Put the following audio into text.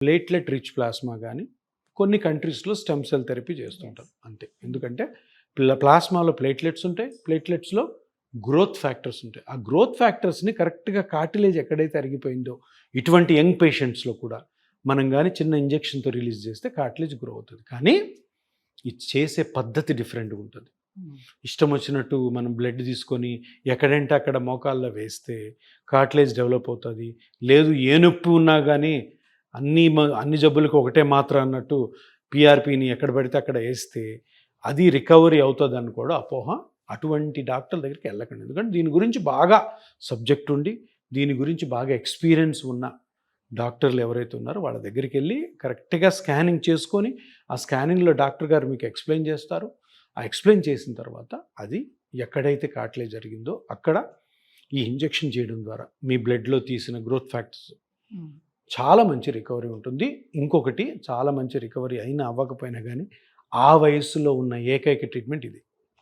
Platelet rich plasma కానీ కొన్ని కంట్రీస్లో స్టెమ్ సెల్ థెరపీ చేస్తుంటారు అంతే. ఎందుకంటే ప్లాస్మాలో ప్లేట్లెట్స్ ఉంటాయి, ప్లేట్లెట్స్లో గ్రోత్ ఫ్యాక్టర్స్ ఉంటాయి. ఆ గ్రోత్ ఫ్యాక్టర్స్ని కరెక్ట్గా కార్టిలేజ్ ఎక్కడైతే అరిగిపోయిందో ఇటువంటి యంగ్ పేషెంట్స్లో కూడా మనం కానీ చిన్న ఇంజెక్షన్తో రిలీజ్ చేస్తే కార్టిలేజ్ గ్రో అవుతుంది. కానీ ఇది చేసే పద్ధతి డిఫరెంట్గా ఉంటుంది. ఇష్టం వచ్చినట్టు మనం బ్లడ్ తీసుకొని ఎక్కడంటే అక్కడ మోకాల్లో వేస్తే కార్టిలేజ్ డెవలప్ అవుతుంది. లేదు ఏ నొప్పి ఉన్నా కానీ అన్ని జబ్బులకు ఒకటే మాత్ర అన్నట్టు పిఆర్పిని ఎక్కడ పడితే అక్కడ వేస్తే అది రికవరీ అవుతుంది అని కూడా అపోహ. అటువంటి డాక్టర్ల దగ్గరికి వెళ్ళకండి. ఎందుకంటే దీని గురించి బాగా సబ్జెక్ట్ ఉండి దీని గురించి బాగా ఎక్స్పీరియన్స్ ఉన్న డాక్టర్లు ఎవరైతే ఉన్నారో వాళ్ళ దగ్గరికి వెళ్ళి కరెక్ట్గా స్కానింగ్ చేసుకొని ఆ స్కానింగ్లో డాక్టర్ గారు మీకు ఎక్స్ప్లెయిన్ చేస్తారు. ఆ ఎక్స్ప్లెయిన్ చేసిన తర్వాత అది ఎక్కడైతే కార్టిలేజ్ జరిగిందో అక్కడ ఈ ఇంజెక్షన్ చేయడం ద్వారా మీ బ్లడ్లో తీసిన గ్రోత్ ఫ్యాక్టర్స్ చాలా మంచి రికవరీ ఉంటుంది. ఇంకొకటి చాలా మంచి రికవరీ అయినా అవ్వకపోయినా కానీ ఆ వయస్సులో ఉన్న ఏకైక ట్రీట్మెంట్ ఇది.